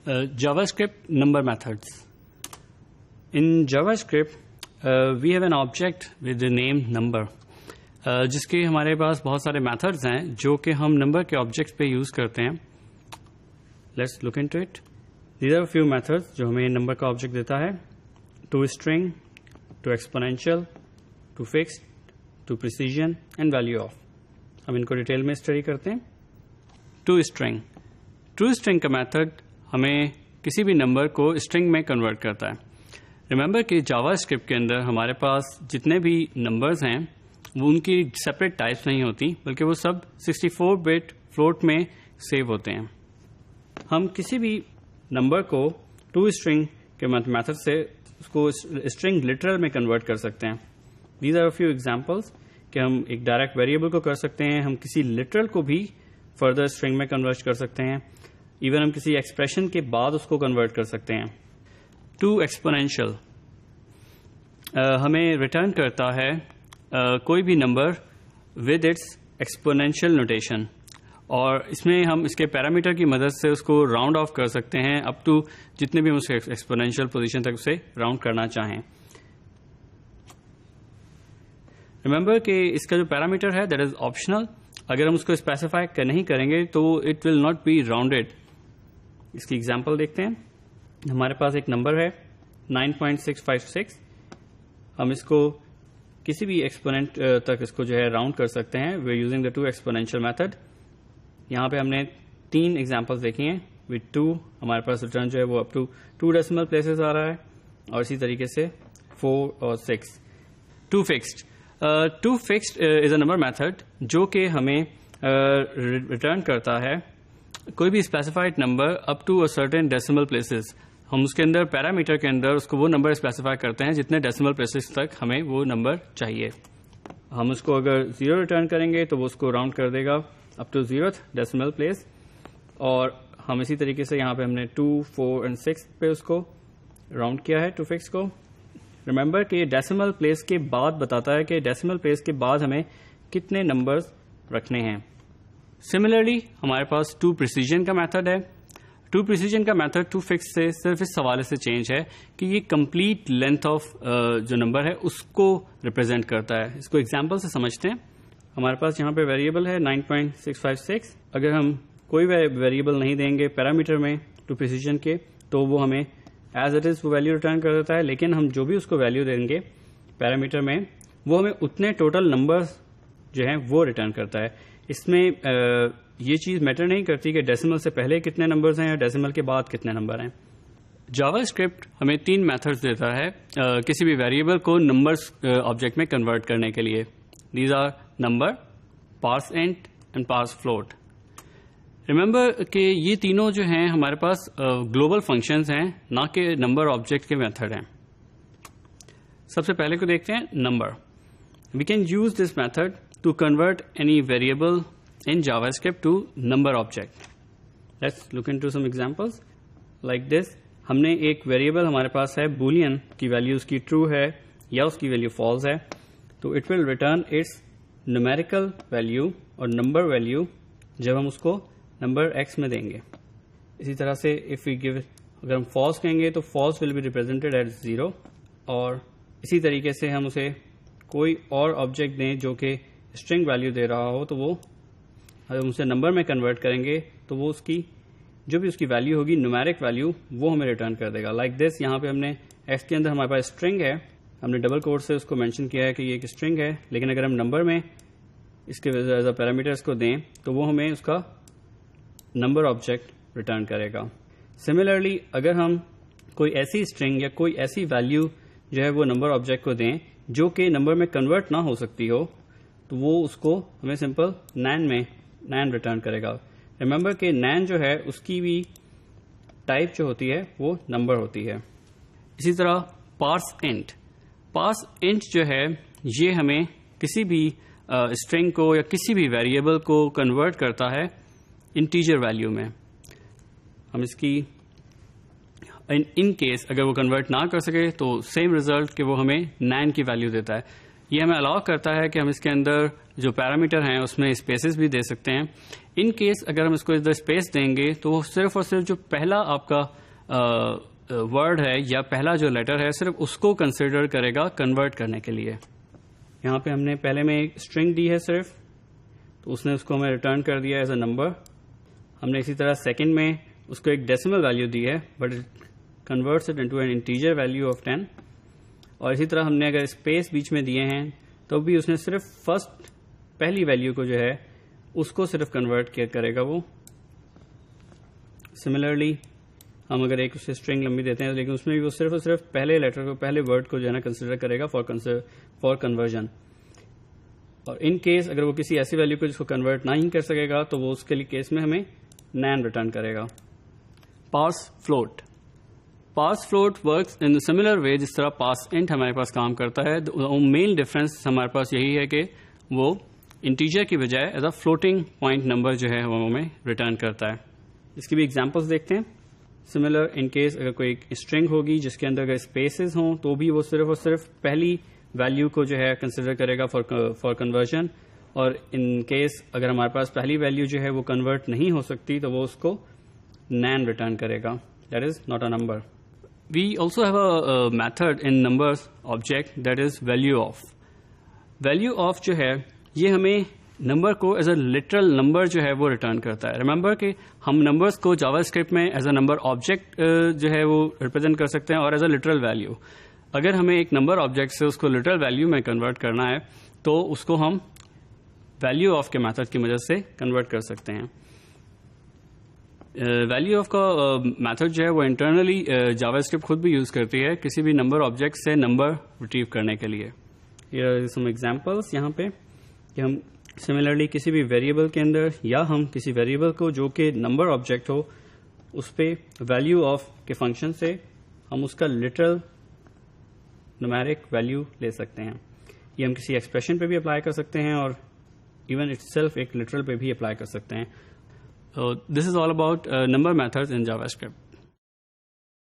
JavaScript number methods. In JavaScript, we have an object with the name number, جس کے ہمارے پاس بہت سارے میتھڈز ہیں جو کہ ہم نمبر کے آبجیکٹ پہ یوز کرتے ہیں. Let's look into it. These are few methods جو ہمیں نمبر کا آبجیکٹ دیتا ہے. To string, to exponential, to fixed, to precision and value of. ہم ان کو ڈیٹیل میں اسٹڈی کرتے ہیں. To string. ٹرو اسٹرنگ کا میتھڈ ہمیں کسی بھی نمبر کو اسٹرنگ میں کنورٹ کرتا ہے. ریمبر کہ جاوا اسکرپٹ کے اندر ہمارے پاس جتنے بھی نمبرز ہیں وہ ان کی سپریٹ ٹائپس نہیں ہوتی, بلکہ وہ سب 64 بٹ فلوٹ میں سیو ہوتے ہیں. ہم کسی بھی نمبر کو ٹو اسٹرنگ کے میتھڈ سے اس کو اسٹرنگ لٹرل میں کنورٹ کر سکتے ہیں. دیز آر فیو ایگزامپلس کہ ہم ایک ڈائریکٹ ویریبل کو کر سکتے ہیں, ہم کسی لٹرل کو بھی فردر اسٹرنگ میں کنورٹ کر سکتے ہیں, ایون ہم کسی ایکسپریشن کے بعد اس کو کنورٹ کر سکتے ہیں. ٹو ایکسپونینشیل ہمیں ریٹرن کرتا ہے کوئی بھی number with its exponential notation, اور اس میں ہم اس کے پیرامیٹر کی مدد سے اس کو راؤنڈ آف کر سکتے ہیں اپ ٹو جتنے بھی ہم اس ایکسپونینشیل پوزیشن تک اسے راؤنڈ کرنا چاہیں. ریمبر کہ اس کا جو پیرامیٹر ہے دیٹ از آپشنل. اگر ہم اس کو اسپیسیفائی نہیں کریں گے تو it will not be rounded. اس کی ایگزامپل دیکھتے ہیں. ہمارے پاس ایک نمبر ہے 9.656. ہم اس کو کسی بھی ایکسپوننٹ تک اس کو جو ہے راؤنڈ کر سکتے ہیں we using the to exponential method. یہاں پہ ہم نے 3 ایگزامپل دیکھی ہیں. وتھ 2 ہمارے پاس ریٹرن جو ہے وہ اپ ٹو 2 ڈیسیمل پلیسز آ رہا ہے, اور اسی طریقے سے 4 اور 6. To fixed. To fixed is a number method جو کہ ہمیں ریٹرن کرتا ہے کوئی بھی specified number up to a certain decimal places. ہم اس کے اندر پیرامیٹر کے اندر اس کو وہ نمبر اسپیسیفائی کرتے ہیں جتنے ڈیسیمل پلیسز تک ہمیں وہ نمبر چاہیے. ہم اس کو اگر 0 ریٹرن کریں گے تو وہ اس کو راؤنڈ کر دے گا up to 0th decimal place, اور ہم اسی طریقے سے یہاں پہ ہم نے 2, 4 and 6 پہ اس کو راؤنڈ کیا ہے ٹو فکس کو. ریمبر کہ ڈیسیمل پلیس کے بعد بتاتا ہے کہ ڈیسیمل پلیس کے بعد ہمیں کتنے نمبرز رکھنے ہیں. سملرلی ہمارے پاس ٹو پریسیجن کا میتھڈ ہے. ٹو پریسیجن کا میتھڈ ٹو فکس سے صرف اس حوالے سے چینج ہے کہ یہ کمپلیٹ لینتھ آف جو نمبر ہے اس کو ریپرزینٹ کرتا ہے. اس کو ایگزامپل سے سمجھتے ہیں. ہمارے پاس یہاں پہ ویریبل ہے 9.656. اگر ہم کوئی ویریبل نہیں دیں گے پیرامیٹر میں ٹو پریسیجن کے تو وہ ہمیں ایز اٹ از وہ ویلیو ریٹرن کر دیتا ہے, لیکن ہم جو بھی اس کو ویلیو دیں گے پیرامیٹر میں وہ ہمیں اتنے ٹوٹل نمبرز جو ہیں وہ ریٹرن کرتا ہے. اس میں یہ چیز میٹر نہیں کرتی کہ ڈیسیمل سے پہلے کتنے نمبرز ہیں یا ڈیسیمل کے بعد کتنے نمبر ہیں. جاوا اسکرپٹ ہمیں 3 میتھڈز دیتا ہے کسی بھی ویریبل کو نمبرز آبجیکٹ میں کنورٹ کرنے کے لیے. These are number, parse int and parse float. Remember کہ یہ تینوں جو ہیں ہمارے پاس گلوبل فنکشنز ہیں, نہ کہ نمبر آبجیکٹ کے میتھڈ ہیں. سب سے پہلے کو دیکھتے ہیں number. We can use this method to convert any variable in JavaScript to number object. Let's look into some examples like this. ہم نے ایک ویریبل ہمارے پاس ہے بولین کی ویلیو اس کی ٹرو ہے یا اس کی ویلیو فالس ہے, تو it will return its numerical value اور نمبر ویلیو جب ہم اس کو نمبر ایکس میں دیں گے. اسی طرح سے if we give اگر ہم فالس کہیں گے تو false will be represented at 0, اور اسی طریقے سے ہم اسے کوئی اور آبجیکٹ دیں جو کہ اسٹرنگ ویلیو دے رہا ہو تو وہ اگر ہم اسے نمبر میں کنورٹ کریں گے تو وہ اس کی جو بھی اس کی ویلیو ہوگی نومیرک ویلیو وہ ہمیں ریٹرن کر دے گا. Like this. یہاں پہ ہم نے ایکس کے اندر ہمارے پاس اسٹرنگ ہے, ہم نے ڈبل کوٹ سے اس کو مینشن کیا ہے کہ یہ ایک اسٹرنگ ہے, لیکن اگر ہم نمبر میں اس کے ایز اے پیرامیٹرس کو دیں تو وہ ہمیں اس کا نمبر آبجیکٹ ریٹرن کرے گا. سملرلی اگر ہم کوئی ایسی اسٹرنگ یا کوئی ایسی ویلیو جو ہے وہ نمبر آبجیکٹ کو دیں جو کہ نمبر میں کنورٹ نہ ہو سکتی ہو تو وہ اس کو ہمیں سمپل نین ریٹرن کرے گا. ریمبر کہ نین جو ہے اس کی بھی ٹائپ جو ہوتی ہے وہ نمبر ہوتی ہے. اسی طرح پارس انٹ. پارس انٹ جو ہے یہ ہمیں کسی بھی اسٹرنگ کو یا کسی بھی ویریبل کو کنورٹ کرتا ہے انٹیجر ویلیو میں. ہم اس کی ان کیس اگر وہ کنورٹ نہ کر سکے تو سیم ریزلٹ کہ وہ ہمیں 9 کی ویلیو دیتا ہے. یہ ہمیں الاؤ کرتا ہے کہ ہم اس کے اندر جو پیرامیٹر ہیں اس میں اسپیسز بھی دے سکتے ہیں. ان کیس اگر ہم اس کو ادھر اسپیس دیں گے تو وہ صرف اور صرف جو پہلا آپ کا ورڈ ہے یا پہلا جو لیٹر ہے صرف اس کو کنسیڈر کرے گا کنورٹ کرنے کے لیے. یہاں پہ ہم نے پہلے میں ایک اسٹرنگ دی ہے صرف، تو اس نے اس کو ہمیں ریٹرن کر دیا ایز اے نمبر. ہم نے اسی طرح سیکنڈ میں اس کو ایک ڈیسیمل ویلیو دی ہے but it converts it into an integer value of 10. اور اسی طرح ہم نے اگر اسپیس بیچ میں دیے ہیں تو بھی اس نے صرف فرسٹ پہلی ویلیو کو جو ہے اس کو صرف کنورٹ کرے گا وہ. سملرلی ہم اگر ایک اسے اسٹرنگ لمبی دیتے ہیں لیکن اس میں بھی وہ صرف اور صرف پہلے لیٹر کو پہلے ورڈ کو جو ہے نا کنسیڈر کرے گا فار کنورژن. اور ان کیس اگر وہ کسی ایسی ویلیو کو جس کو کنورٹ نہیں کر سکے گا تو وہ اس کے لیے کیس میں ہمیں نین ریٹرن کرے گا. Parse float. Parse float works in similar way جس طرح پارس انٹ ہمارے پاس کام کرتا ہے. مین ڈفرینس ہمارے پاس یہی ہے کہ وہ انٹیجر کی بجائے as a floating point number جو ہے وہ ہمیں ریٹرن کرتا ہے. اس کی بھی ایگزامپلس دیکھتے ہیں. سملر ان کیس اگر کوئی اسٹرنگ ہوگی جس کے اندر اگر اسپیسز ہوں تو بھی وہ صرف اور صرف پہلی ویلیو کو جو ہے کنسیڈر کرے گا فار کنورژن. اور ان کیس اگر ہمارے پاس پہلی ویلیو جو ہے وہ کنورٹ نہیں ہو سکتی تو وہ اس کو نین ریٹرن کرے گا. That is not a number. We also have a method in numbers object that is value of. Value of جو ہے یہ ہمیں نمبر کو ایز اے لٹرل نمبر جو ہے وہ ریٹرن کرتا ہے. ریمبر کہ ہم نمبرز کو جاوا اسکرپٹ میں ایز اے نمبر آبجیکٹ جو ہے وہ ریپرزینٹ کر سکتے ہیں اور ایز اے لٹرل ویلیو. اگر ہمیں ایک نمبر آبجیکٹ سے اس کو لٹرل ویلیو میں کنورٹ کرنا ہے تو اس کو ہم ویلیو آف کے میتھڈ کی مدد سے کنورٹ کر سکتے ہیں. ویلیو آف کا میتھڈ جو ہے وہ انٹرنلی جاوا اسکرپٹ خود بھی یوز کرتی ہے کسی بھی نمبر آبجیکٹ سے نمبر ریٹریو کرنے کے لیے. سم ایگزامپلس یہاں پہ کہ ہم سملرلی کسی بھی ویریبل کے اندر یا ہم کسی ویریبل کو جو کہ نمبر آبجیکٹ ہو اس پہ ویلیو آف کے فنکشن سے ہم اس کا لٹرل نومیرک ویلیو لے سکتے ہیں. یہ ہم کسی ایکسپریشن پہ بھی اپلائی کر سکتے ہیں اور ایون اٹ سیلف ایک لٹرل پہ بھی اپلائی کر سکتے ہیں. This is all about number methods in Java script.